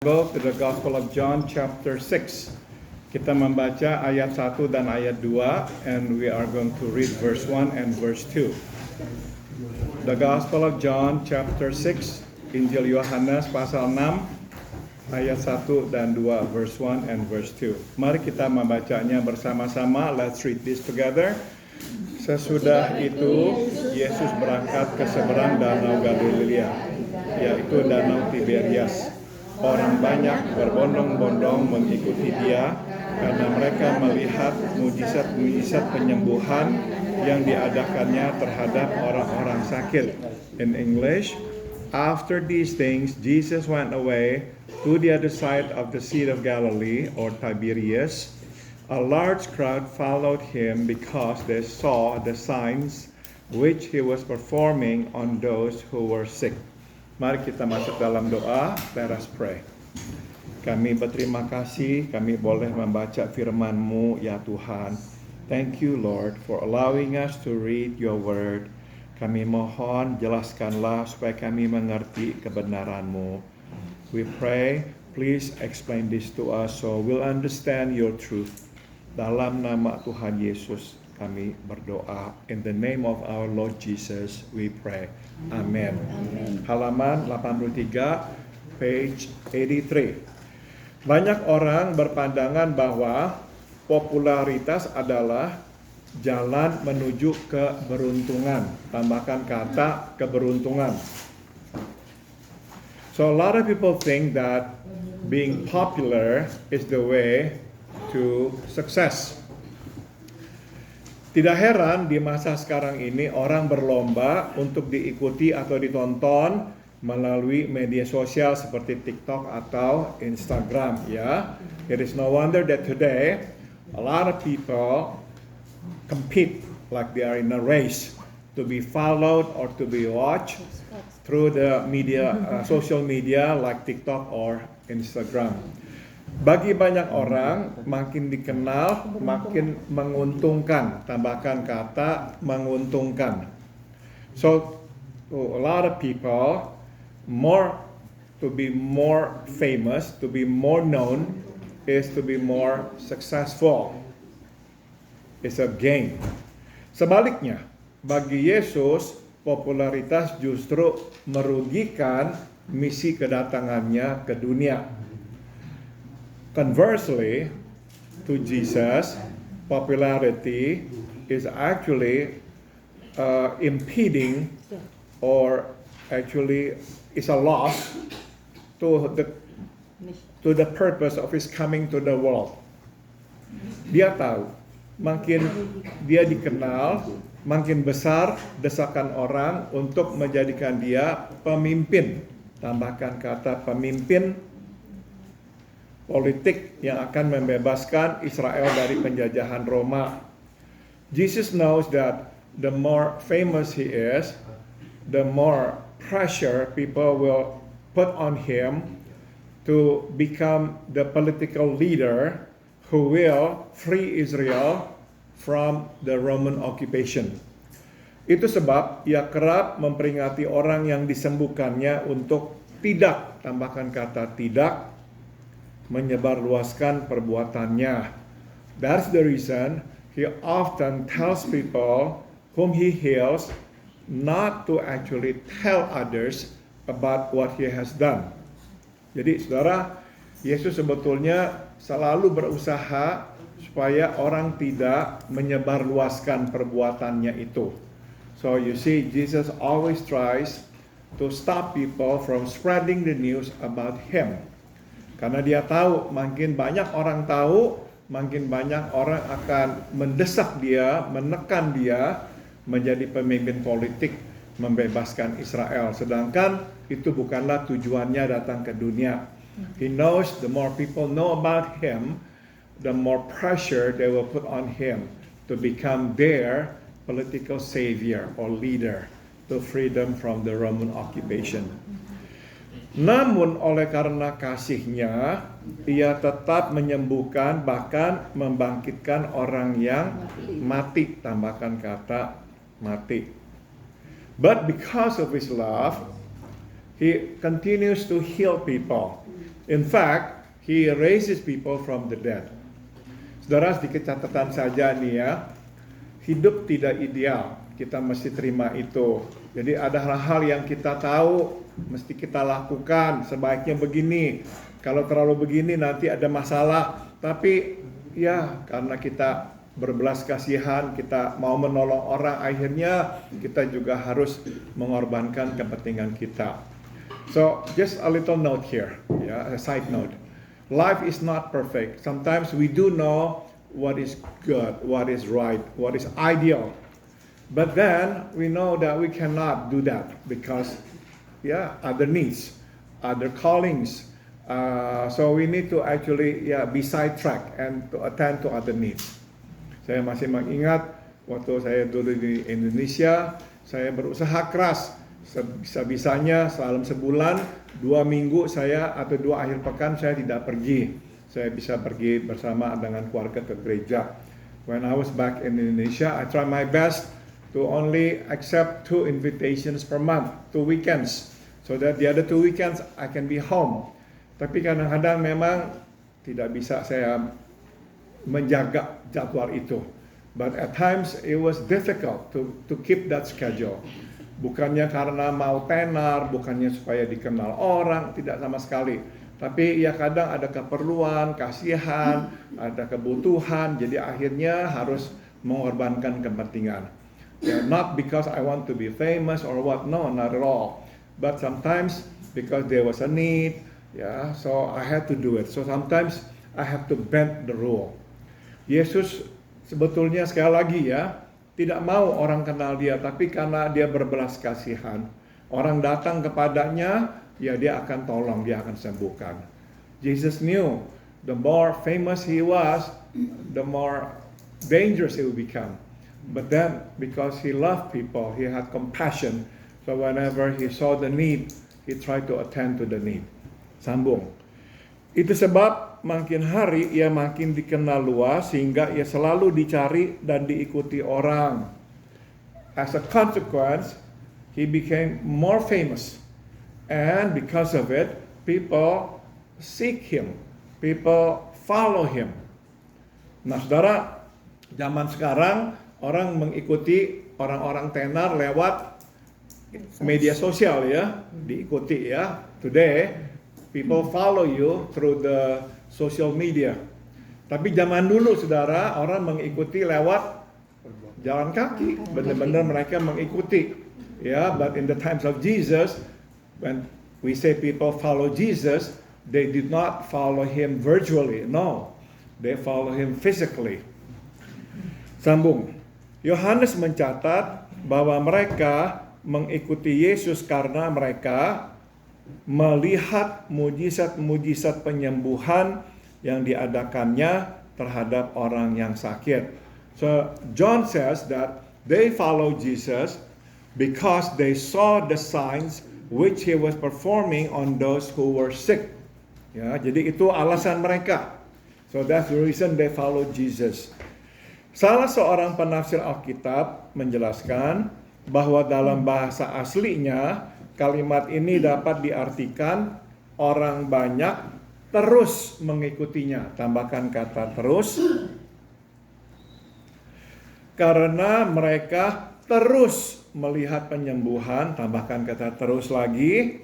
go to the Gospel of John chapter 6. Kita membaca ayat 1 dan ayat 2 and we are going to read verse 1 and verse 2. The Gospel of John chapter 6, Injil Yohanes pasal 6 ayat 1 dan 2 verse 1 and verse 2. Mari kita membacanya bersama-sama. Let's read this together. Sesudah itu Yesus berangkat ke seberang danau Galilea, yaitu danau Tiberias. Orang banyak berbondong-bondong mengikuti dia karena mereka melihat mujizat-mujizat penyembuhan yang diadakannya terhadap orang-orang sakit. In English, after these things, Jesus went away to the other side of the Sea of Galilee, or Tiberias. A large crowd followed him because they saw the signs which he was performing on those who were sick. Mari kita masuk dalam doa. Let us pray. Kami berterima kasih, kami boleh membaca firman-Mu ya Tuhan. Thank you Lord for allowing us to read your word. Kami mohon jelaskanlah supaya kami mengerti kebenaran-Mu. We pray, please explain this to us so we'll understand your truth. Dalam nama Tuhan Yesus kami berdoa. In the name of our Lord Jesus we pray. Amen. Halaman 83, page 83. Banyak orang berpandangan bahwa popularitas adalah jalan menuju keberuntungan. Tambahkan kata keberuntungan. So a lot of people think that being popular is the way to success. Tidak heran di masa sekarang ini orang berlomba untuk diikuti atau ditonton melalui media sosial seperti TikTok atau Instagram ya. It is no wonder that today a lot of people compete like they are in a race to be followed or to be watched through the media, social media like TikTok or Instagram. Bagi banyak orang, makin dikenal, makin menguntungkan. Tambahkan kata menguntungkan. So, to a lot of people, to be more famous, to be more known, is to be more successful. It's a gain. Sebaliknya, bagi Yesus, popularitas justru merugikan misi kedatangannya ke dunia. Conversely, to Jesus, popularity is actually impeding or actually is a loss to the purpose of his coming to the world. Dia tahu, makin dia dikenal, makin besar desakan orang untuk menjadikan dia pemimpin. Tambahkan kata pemimpin politik yang akan membebaskan Israel dari penjajahan Roma. Jesus knows that the more famous he is, the more pressure people will put on him to become the political leader who will free Israel from the Roman occupation. Itu sebab ia kerap memperingati orang yang disembuhkannya untuk tidak, tambahkan kata tidak, menyebarluaskan perbuatannya. That's the reason he often tells people whom he heals not to actually tell others about what he has done. Jadi saudara, Yesus sebetulnya selalu berusaha supaya orang tidak menyebarluaskan perbuatannya itu. So you see, Jesus always tries to stop people from spreading the news about him. Karena dia tahu makin banyak orang tahu, makin banyak orang akan mendesak dia, menekan dia menjadi pemimpin politik membebaskan Israel. Sedangkan itu bukanlah tujuannya datang ke dunia. He knows the more people know about him, the more pressure they will put on him to become their political savior or leader to free them from the Roman occupation. Namun oleh karena kasihnya, ia tetap menyembuhkan bahkan membangkitkan orang yang mati. Tambahkan kata mati. But because of his love, he continues to heal people. In fact, He raises people from the dead. Saudara, sedikit catatan saja nih ya. Hidup tidak ideal, kita mesti terima itu. Jadi ada hal-hal yang kita tahu, mesti kita lakukan, sebaiknya begini. Kalau terlalu begini nanti ada masalah. Tapi ya karena kita berbelas kasihan, kita mau menolong orang, akhirnya kita juga harus mengorbankan kepentingan kita. So just a little note here, ya, a side note. Life is not perfect. Sometimes we do know what is good, what is right, what is ideal. But then we know that we cannot do that because, other needs, other callings. So we need to actually, be sidetracked and to attend to other needs. Saya masih mengingat waktu saya dulu di Indonesia, saya berusaha keras sebisa-bisanya dalam sebulan, 2 minggu saya atau 2 akhir pekan saya tidak pergi. Saya bisa pergi bersama dengan keluarga ke gereja. When I was back in Indonesia, I try my best to only accept 2 invitations per month, 2 weekends, so that the other 2 weekends I can be home. Tapi kadang-kadang memang tidak bisa saya menjaga jadwal itu. But at times it was difficult to keep that schedule. Bukannya karena mau tenar, bukannya supaya dikenal orang, tidak sama sekali. Tapi ya kadang ada keperluan, kasihan, ada kebutuhan, jadi akhirnya harus mengorbankan kepentingan. Not because I want to be famous or what, no, not at all. But sometimes because there was a need, so I had to do it. So sometimes I have to bend the rule. Yesus sebetulnya sekali lagi tidak mau orang kenal dia, tapi karena dia berbelas kasihan, orang datang kepadanya, dia akan tolong, dia akan sembuhkan. Jesus knew the more famous he was, the more dangerous it would become. But then, because he loved people, he had compassion. So whenever he saw the need, he tried to attend to the need. Sambung. Itu sebab makin hari ia makin dikenal luas sehingga ia selalu dicari dan diikuti orang. As a consequence, he became more famous. And because of it, people seek him. People follow him. Nah, saudara, zaman sekarang orang mengikuti orang-orang tenar lewat media sosial diikuti Today, people follow you through the social media. Tapi zaman dulu, saudara, orang mengikuti lewat jalan kaki. Benar-benar mereka mengikuti. But in the times of Jesus, when we say people follow Jesus, they did not follow him virtually. No, they follow him physically. Sambung. Yohanes mencatat bahwa mereka mengikuti Yesus karena mereka melihat mujizat-mujizat penyembuhan yang diadakannya terhadap orang yang sakit. So John says that they follow Jesus because they saw the signs which he was performing on those who were sick. Jadi itu alasan mereka. So that's the reason they follow Jesus. Salah seorang penafsir Alkitab menjelaskan bahwa dalam bahasa aslinya kalimat ini dapat diartikan orang banyak terus mengikutinya. Tambahkan kata terus. Karena mereka terus melihat penyembuhan. Tambahkan kata terus lagi.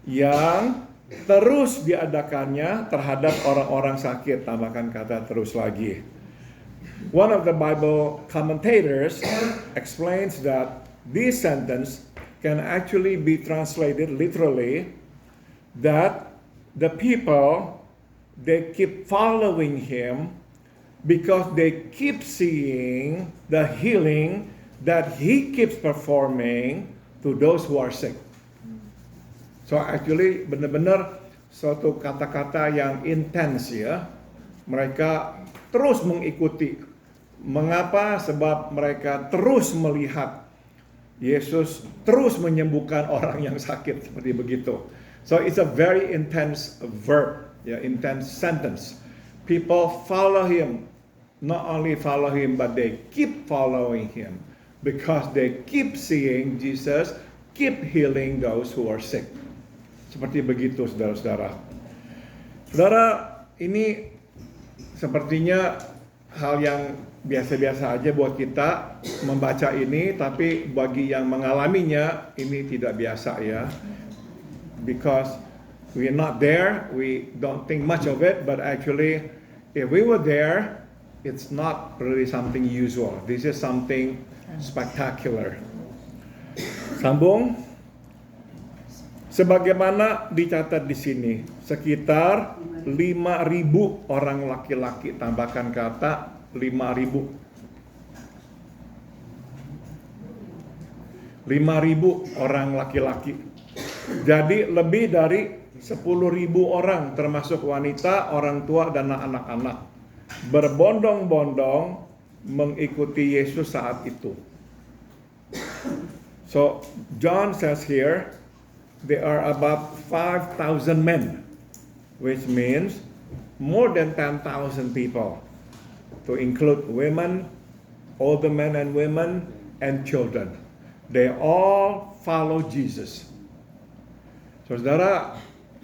Yang terus diadakannya terhadap orang-orang sakit. Tambahkan kata terus lagi. One of the Bible commentators explains that this sentence can actually be translated literally that the people, they keep following him because they keep seeing the healing that he keeps performing to those who are sick. So actually benar-benar suatu kata-kata yang intens Mereka terus mengikuti. Mengapa? Sebab mereka terus melihat Yesus terus menyembuhkan orang yang sakit seperti begitu. So it's a very intense verb, intense sentence. People follow him, not only follow him, but they keep following him because they keep seeing Jesus keep healing those who are sick. Seperti begitu, saudara-saudara. Saudara, ini sepertinya hal yang biasa-biasa aja buat kita membaca ini, tapi bagi yang mengalaminya ini tidak biasa ya. Because we're not there, we don't think much of it, but actually if we were there, it's not really something usual. This is something spectacular. Sambung. Sebagaimana dicatat di sini, sekitar 5.000 orang laki-laki, tambahkan kata 5.000. 5.000 orang laki-laki. Jadi lebih dari 10.000 orang termasuk wanita, orang tua dan anak-anak berbondong-bondong mengikuti Yesus saat itu. So John says here, there are about 5,000 men, which means more than 10,000 people, to include women, older men and women, and children. They all follow Jesus. Saudara,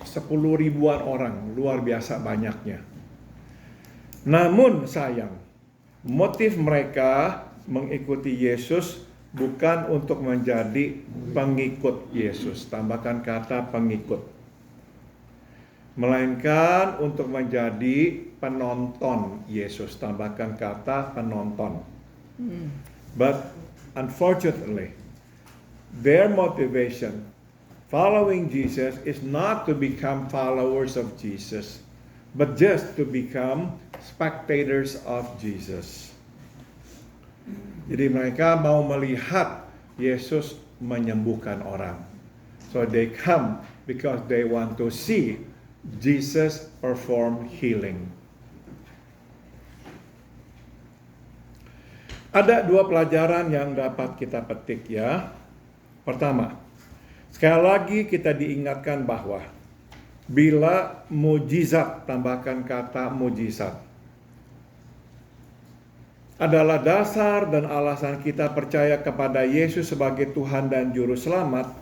10.000 orang, luar biasa banyaknya. Namun sayang, motif mereka mengikuti Yesus bukan untuk menjadi pengikut Yesus, tambahkan kata pengikut, melainkan untuk menjadi penonton Yesus, tambahkan kata penonton. But unfortunately, their motivation following Jesus is not to become followers of Jesus, but just to become spectators of Jesus. Jadi mereka mau melihat Yesus menyembuhkan orang. So they come because they want to see Jesus perform healing. Ada dua pelajaran yang dapat kita petik ya. Pertama, sekali lagi kita diingatkan bahwa bila mujizat, tambahkan kata mujizat, adalah dasar dan alasan kita percaya kepada Yesus sebagai Tuhan dan Juru Selamat,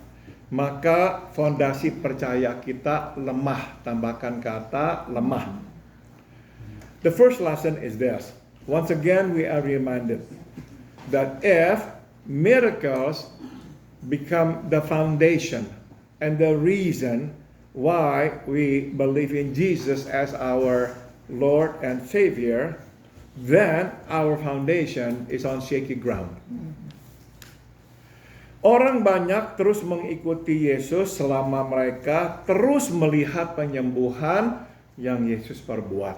maka fondasi percaya kita lemah, tambahkan kata lemah. The first lesson is this. Once again we are reminded that if miracles become the foundation and the reason why we believe in Jesus as our Lord and Savior, then our foundation is on shaky ground. Orang banyak terus mengikuti Yesus selama mereka terus melihat penyembuhan yang Yesus perbuat.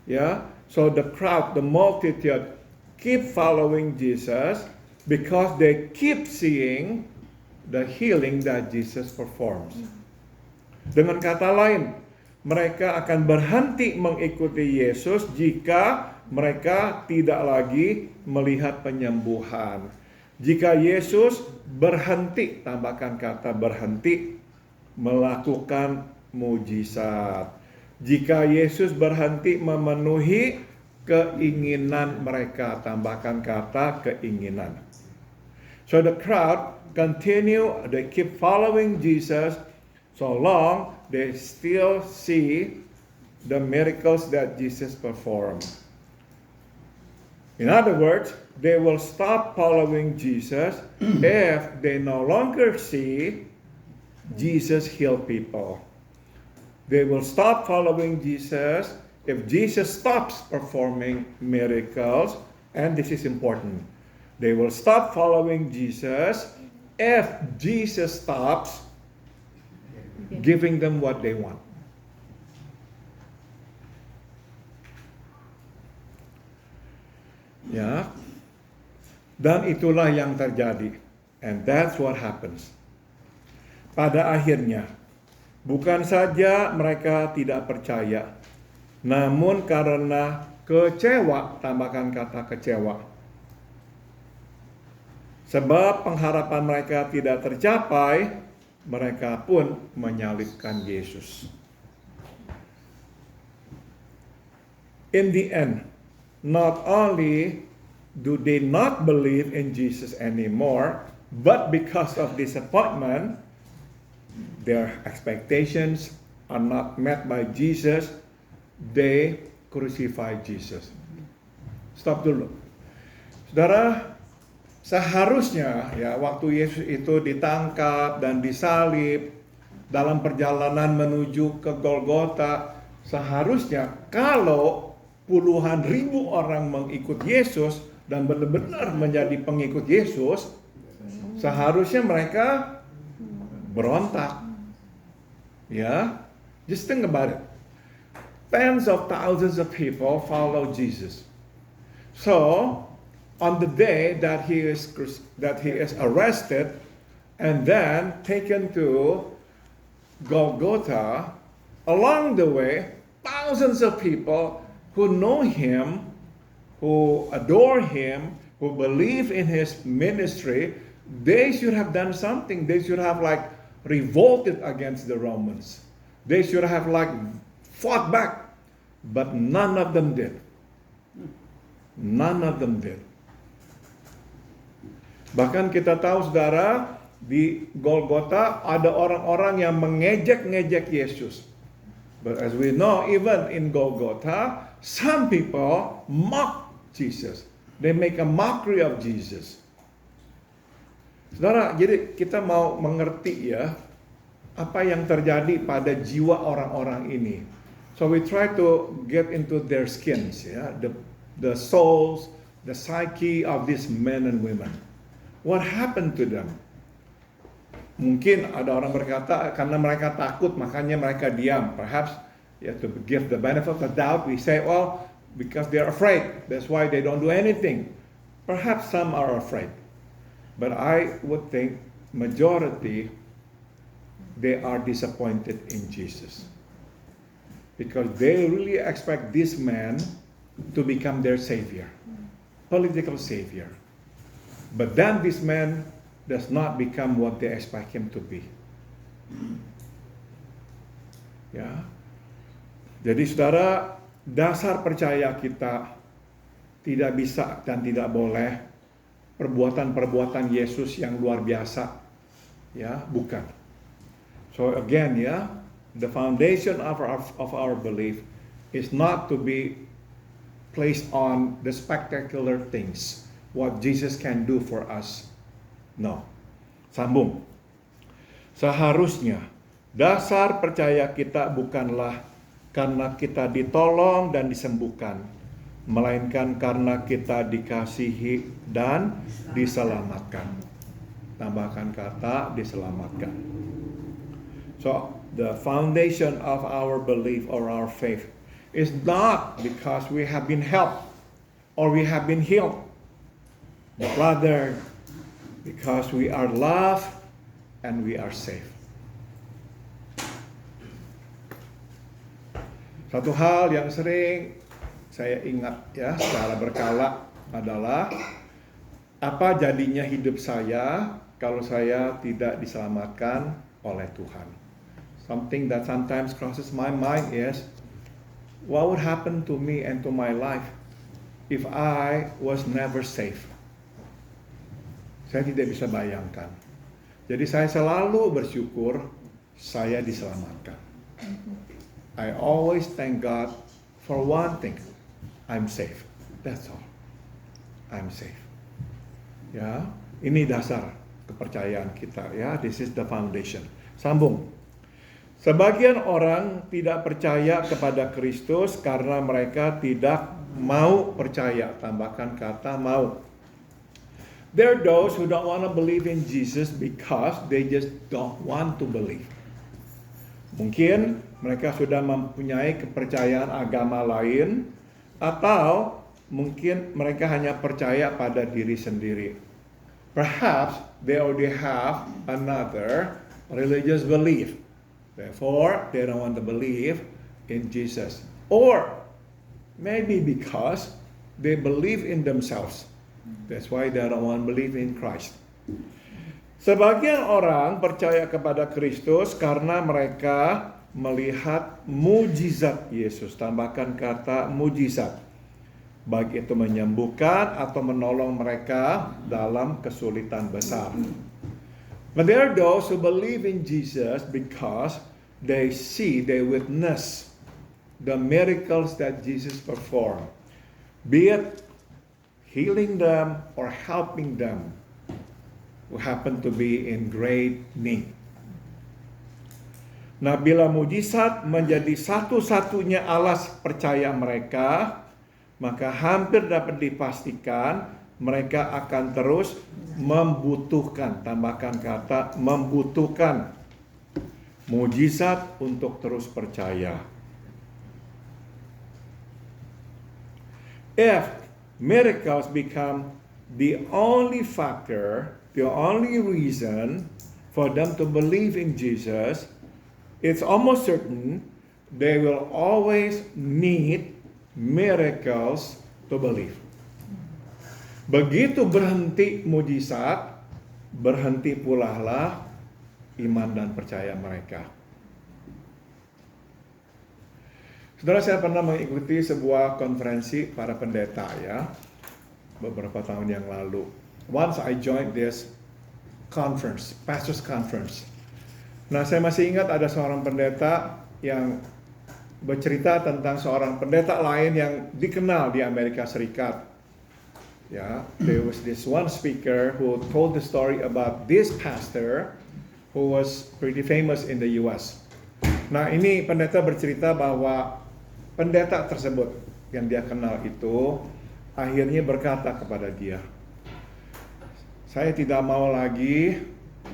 Ya, so the crowd, the multitude keep following Jesus because they keep seeing the healing that Jesus performs. Dengan kata lain, mereka akan berhenti mengikuti Yesus jika mereka tidak lagi melihat penyembuhan. Jika Yesus berhenti, tambahkan kata berhenti, melakukan mujizat. Jika Yesus berhenti memenuhi keinginan mereka, tambahkan kata keinginan. So the crowd continue, they keep following Jesus so long they still see the miracles that Jesus performed. In other words, they will stop following Jesus if they no longer see Jesus heal people. They will stop following Jesus if Jesus stops performing miracles, and this is important. They will stop following Jesus if Jesus stops giving them what they want. Ya, dan itulah yang terjadi, and that's what happens. Pada akhirnya, bukan saja mereka tidak percaya, namun karena kecewa, tambahkan kata kecewa, sebab pengharapan mereka tidak tercapai, mereka pun menyalibkan Yesus. In the end, not only do they not believe in Jesus anymore, but because of disappointment, their expectations are not met by Jesus, they crucify Jesus. Stop dulu. Saudara, seharusnya ya waktu Yesus itu ditangkap dan disalib dalam perjalanan menuju ke Golgota, seharusnya kalau puluhan ribu orang mengikut Yesus dan benar-benar menjadi pengikut Yesus, seharusnya mereka berontak. Ya, just think about it. Tens of thousands of people follow Jesus. So, on the day that he is arrested and then taken to Golgotha, along the way, thousands of people who know him, who adore him, who believe in his ministry, they should have done something. They should have revolted against the Romans. They should have fought back. But none of them did. None of them did. Bahkan kita tahu saudara, di Golgota ada orang-orang yang mengejek-ngejek Yesus. But as we know, even in Golgotha, some people mock Jesus. They make a mockery of Jesus. Saudara, jadi kita mau mengerti ya, apa yang terjadi pada jiwa orang-orang ini. So we try to get into their skins, ya, the souls, the psyche of these men and women. What happened to them? Mungkin ada orang berkata karena mereka takut makanya mereka diam. Perhaps to give the benefit of the doubt, we say, well, because they're afraid. That's why they don't do anything. Perhaps some are afraid. But I would think majority, they are disappointed in Jesus. Because they really expect this man to become their savior, political savior. But then this man does not become what they expect him to be. Ya. Jadi saudara, dasar percaya kita tidak bisa dan tidak boleh perbuatan-perbuatan Yesus yang luar biasa. Ya, bukan. So again, ya, the foundation of our belief is not to be placed on the spectacular things, what Jesus can do for us. No. Sambung. Seharusnya dasar percaya kita bukanlah karena kita ditolong dan disembuhkan, melainkan karena kita dikasihi dan diselamatkan. Tambahkan kata diselamatkan. So, the foundation of our belief or our faith is not because we have been helped or we have been healed, but rather because we are loved and we are safe. Satu hal yang sering saya ingat ya secara berkala adalah apa jadinya hidup saya kalau saya tidak diselamatkan oleh Tuhan. Something that sometimes crosses my mind is, what would happen to me and to my life if I was never safe? Saya tidak bisa bayangkan. Jadi saya selalu bersyukur saya diselamatkan. I always thank God for one thing. I'm safe. That's all. I'm safe. Ya, ini dasar kepercayaan kita ya. This is the foundation. Sambung. Sebagian orang tidak percaya kepada Kristus karena mereka tidak mau percaya. Tambahkan kata mau. There are those who don't want to believe in Jesus because they just don't want to believe. Mungkin mereka sudah mempunyai kepercayaan agama lain, atau mungkin mereka hanya percaya pada diri sendiri. Perhaps they already have another religious belief. Therefore, they don't want to believe in Jesus. Or maybe because they believe in themselves. That's why they don't want to believe in Christ. Sebagian orang percaya kepada Kristus karena mereka melihat mujizat Yesus. Tambahkan kata mujizat. Baik itu menyembuhkan atau menolong mereka dalam kesulitan besar. But there are those who believe in Jesus because they witness the miracles that Jesus performed, be it healing them or helping them who happen to be in great need. Nah, bila mujizat menjadi satu-satunya alas percaya mereka, maka hampir dapat dipastikan mereka akan terus membutuhkan, tambahkan kata membutuhkan mujizat untuk terus percaya. If miracles become the only factor, the only reason for them to believe in Jesus, it's almost certain they will always need miracles to believe. Begitu berhenti mujizat, berhenti pula lah iman dan percaya mereka. Saudara, saya pernah mengikuti sebuah konferensi para pendeta ya, beberapa tahun yang lalu. Once I joined this conference, pastors conference. Nah, saya masih ingat ada seorang pendeta yang bercerita tentang seorang pendeta lain yang dikenal di Amerika Serikat. Ya, there was this one speaker who told the story about this pastor who was pretty famous in the US. Nah, ini pendeta bercerita bahwa pendeta tersebut yang dia kenal itu akhirnya berkata kepada dia, "Saya tidak mau lagi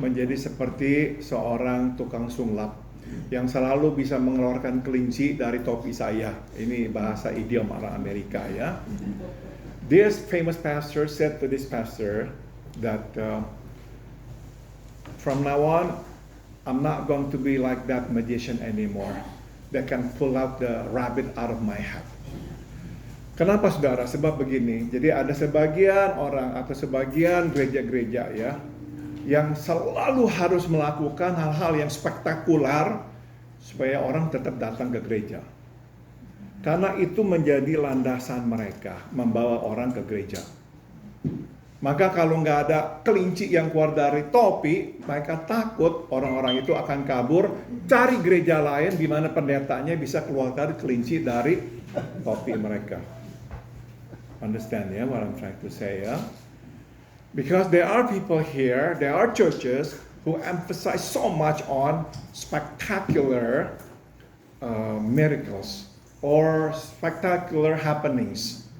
menjadi seperti seorang tukang sulap yang selalu bisa mengeluarkan kelinci dari topi saya." Ini bahasa idiom orang Amerika ya. This famous pastor said to this pastor that from now on, I'm not going to be like that magician anymore that can pull out the rabbit out of my hat. Kenapa saudara? Sebab begini, jadi ada sebagian orang atau sebagian gereja-gereja ya, yang selalu harus melakukan hal-hal yang spektakuler supaya orang tetap datang ke gereja. Karena itu menjadi landasan mereka, membawa orang ke gereja. Maka kalau nggak ada kelinci yang keluar dari topi, mereka takut orang-orang itu akan kabur, cari gereja lain di mana pendetanya bisa keluarkan kelinci dari topi mereka. Understand ya what I'm trying to say ya? Because there are people here, there are churches who emphasize so much on spectacular miracles or spectacular happenings.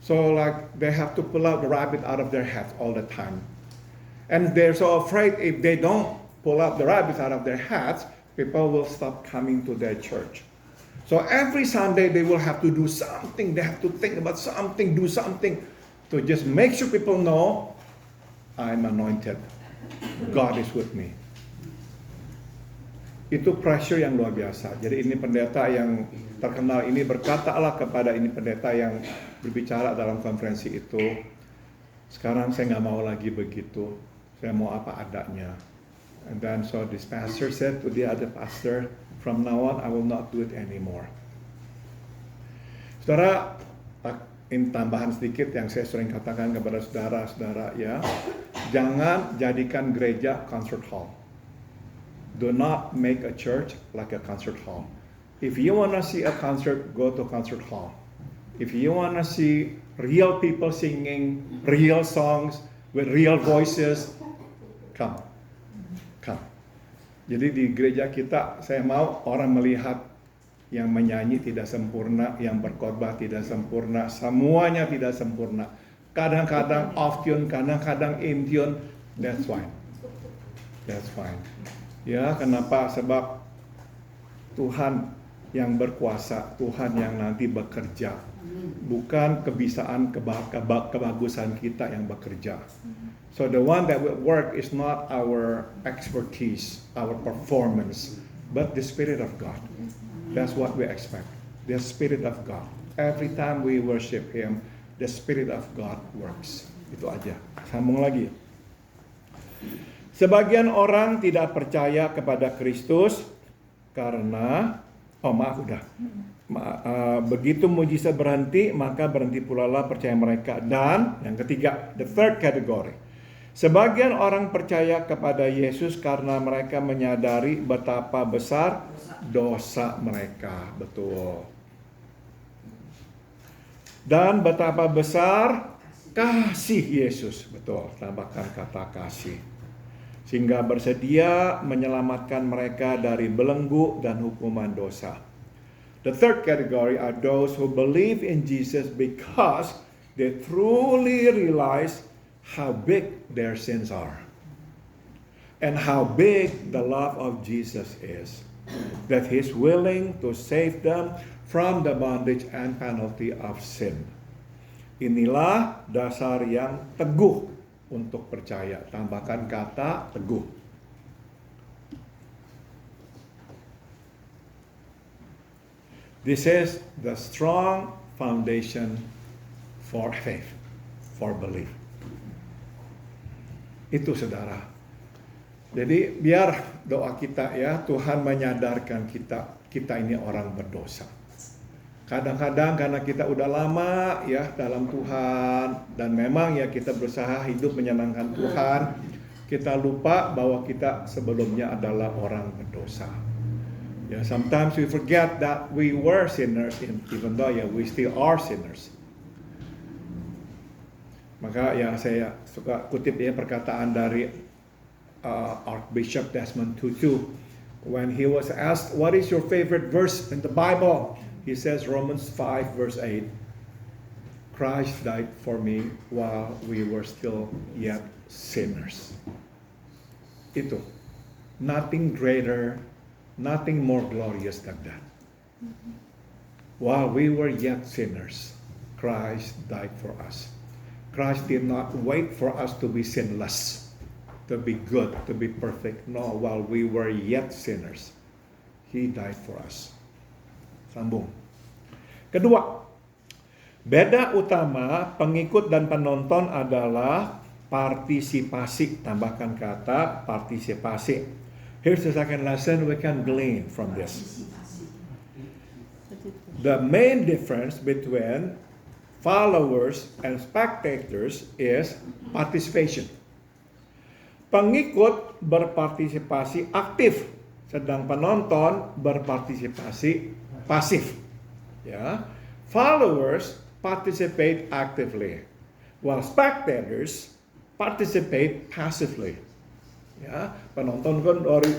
So like they have to pull out the rabbit out of their hat all the time. And they're so afraid if they don't pull out the rabbit out of their hats, people will stop coming to their church. So every Sunday they will have to do something, they have to think about something, do something to just make sure people know I'm anointed. God is with me. Itu pressure yang luar biasa. Jadi ini pendeta yang terkenal ini berkatalah kepada ini pendeta yang berbicara dalam konferensi itu, sekarang saya nggak mau lagi begitu, saya mau apa adanya. And then so this pastor said to the other pastor, from now on I will not do it anymore. Saudara, ini tambahan sedikit yang saya sering katakan kepada saudara-saudara ya, jangan jadikan gereja concert hall. Do not make a church like a concert hall. If you want to see a concert, go to concert hall. If you want to see real people singing real songs with real voices, come. Jadi di gereja kita, saya mau orang melihat yang menyanyi tidak sempurna, yang berkhotbah tidak sempurna, semuanya tidak sempurna. Kadang-kadang off tune, kadang-kadang in tune, that's fine. That's fine. Ya, kenapa? Sebab Tuhan yang berkuasa, Tuhan yang nanti bekerja. Bukan kebiasaan kebagusan kita yang bekerja. So the one that will work is not our expertise, our performance, but the Spirit of God. That's what we expect. The Spirit of God. Every time we worship Him, the Spirit of God works. Itu aja. Sambung lagi. Sebagian orang tidak percaya kepada Kristus karena begitu mujizat berhenti, maka berhenti pula lah percaya mereka. Dan yang ketiga, the third category. Sebagian orang percaya kepada Yesus karena mereka menyadari betapa besar dosa mereka. Betul. Dan betapa besar kasih Yesus. Betul, tambahkan kata kasih. Sehingga bersedia menyelamatkan mereka dari belenggu dan hukuman dosa. The third category are those who believe in Jesus because they truly realize how big their sins are and how big the love of Jesus is, that He's willing to save them from the bondage and penalty of sin. Inilah dasar yang teguh untuk percaya. Tambahkan kata teguh. This is the strong foundation for faith, for belief. Itu saudara. Jadi biar doa kita ya, Tuhan menyadarkan kita ini orang berdosa. Kadang-kadang karena kita udah lama ya dalam Tuhan dan memang ya kita berusaha hidup menyenangkan Tuhan, kita lupa bahwa kita sebelumnya adalah orang berdosa. Ya, sometimes we forget that we were sinners even though we still are sinners. Maka ya saya suka kutip ya perkataan dari Archbishop Desmond Tutu when he was asked, what is your favorite verse in the Bible? He says Romans 5 verse 8, Christ died for me while we were still yet sinners. Itu. Nothing greater, nothing more glorious than that. While we were yet sinners, Christ died for us. Christ did not wait for us to be sinless, to be good, to be perfect. No, while we were yet sinners, He died for us. Sambung. Kedua, beda utama pengikut dan penonton adalah partisipasi. Tambahkan kata partisipasi. Here's the second lesson we can glean from this. The main difference between followers and spectators is participation. Pengikut berpartisipasi aktif, sedang penonton berpartisipasi pasif. Ya, followers participate actively, while spectators participate passively. Ya, penonton kan dari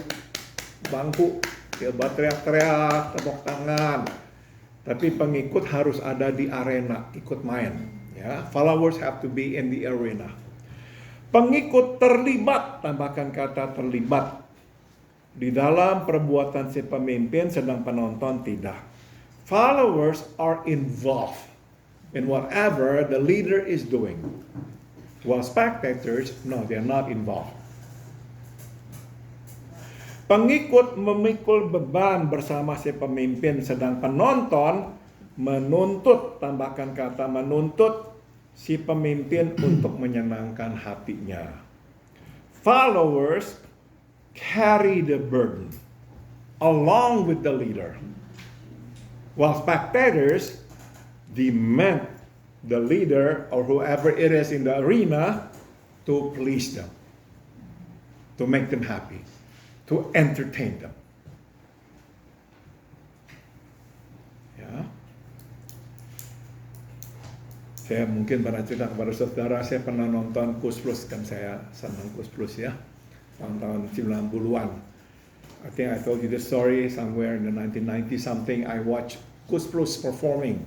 bangku, dia teriak-teriak, tepuk tangan. Tapi pengikut harus ada di arena, ikut main. Ya, followers have to be in the arena. Pengikut terlibat, tambahkan kata terlibat. Di dalam perbuatan si pemimpin, sedang penonton tidak. Followers are involved in whatever the leader is doing. While spectators, no, they are not involved. Pengikut memikul beban bersama si pemimpin, sedang penonton menuntut, tambahkan kata menuntut si pemimpin untuk menyenangkan hatinya. Followers carry the burden along with the leader, while spectators demand the leader or whoever it is in the arena to please them, to make them happy, to entertain them. Ya. Saya mungkin pernah cerita kepada saudara, saya pernah nonton Kus Plus, kan saya senang Kus Plus ya, tahun 90-an. I think I told you this story somewhere in the 1990 something. I watched Kus Plus performing.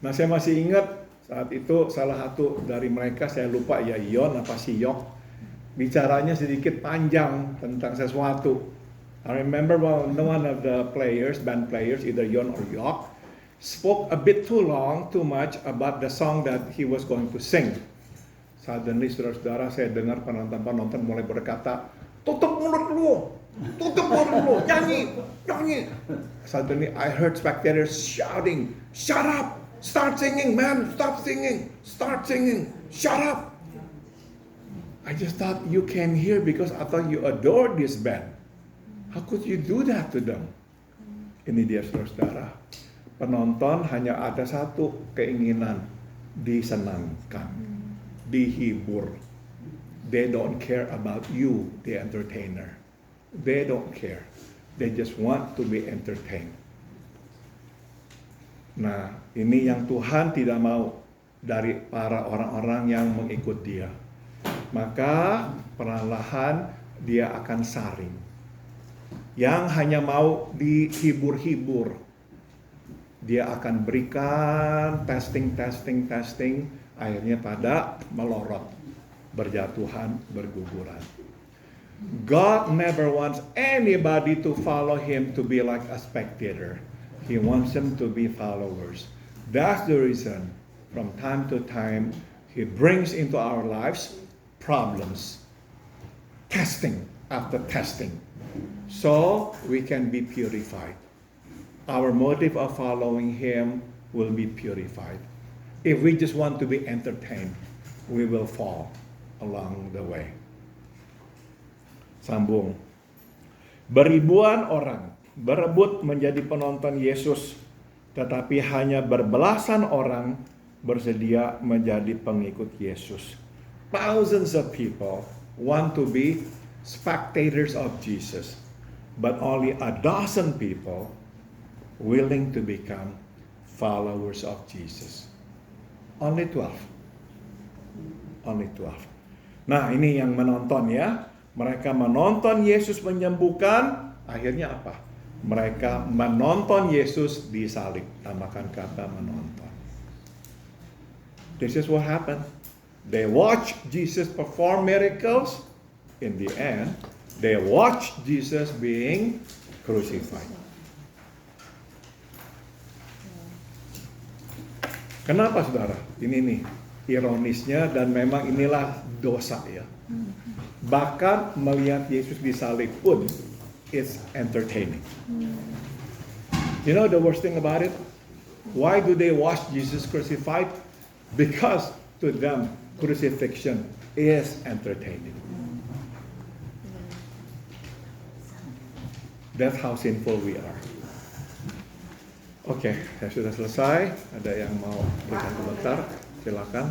Nah, saya masih ingat saat itu salah satu dari mereka, saya lupa ya, Yon apa si Yok, bicaranya sedikit panjang tentang sesuatu. I remember one of the players, band players, either Yon or Yok, spoke a bit too much about the song that he was going to sing. Suddenly, saudara-saudara, saya dengar penonton-penonton mulai berkata, tutup mulut lu, nyanyi. Suddenly, I heard spectators shouting, shut up, start singing, man, start singing, shut up. I just thought you came here because I thought you adored this band. How could you do that to them? Ini dia saudara-saudara. Penonton hanya ada satu keinginan, disenangkan, dihibur, They don't care about you, the entertainer. They don't care. They just want to be entertained. Nah, ini yang Tuhan tidak mau dari para orang-orang yang mengikut dia. Maka perlahan dia akan saring. Yang hanya mau dihibur-hibur, dia akan berikan testing, akhirnya pada melorot, berjatuhan, berguguran. God never wants anybody to follow him to be like a spectator. He wants them to be followers. That's the reason from time to time he brings into our lives problems. Testing after testing. So we can be purified. Our motive of following him will be purified. If we just want to be entertained, we will fall along the way. Sambung. Beribuan orang berebut menjadi penonton Yesus, tetapi hanya berbelasan orang bersedia menjadi pengikut Yesus. Thousands of people want to be spectators of Jesus, but only a dozen people willing to become followers of Jesus. Only 12. Only 12. Nah, ini yang menonton ya. Mereka menonton Yesus menyembuhkan, akhirnya apa? Mereka menonton Yesus disalib. Tambahkan kata menonton. This is what happened. They watch Jesus perform miracles. In the end, they watch Jesus being crucified. Kenapa saudara? Ini nih ironisnya, dan memang inilah dosa ya. Bahkan melihat Yesus disalib pun it's entertaining. You know the worst thing about it? Why do they watch Jesus crucified? Because to them crucifixion is entertaining. That's how sinful we are. Oke, saya sudah selesai. Ada yang mau berikan komentar? Silakan.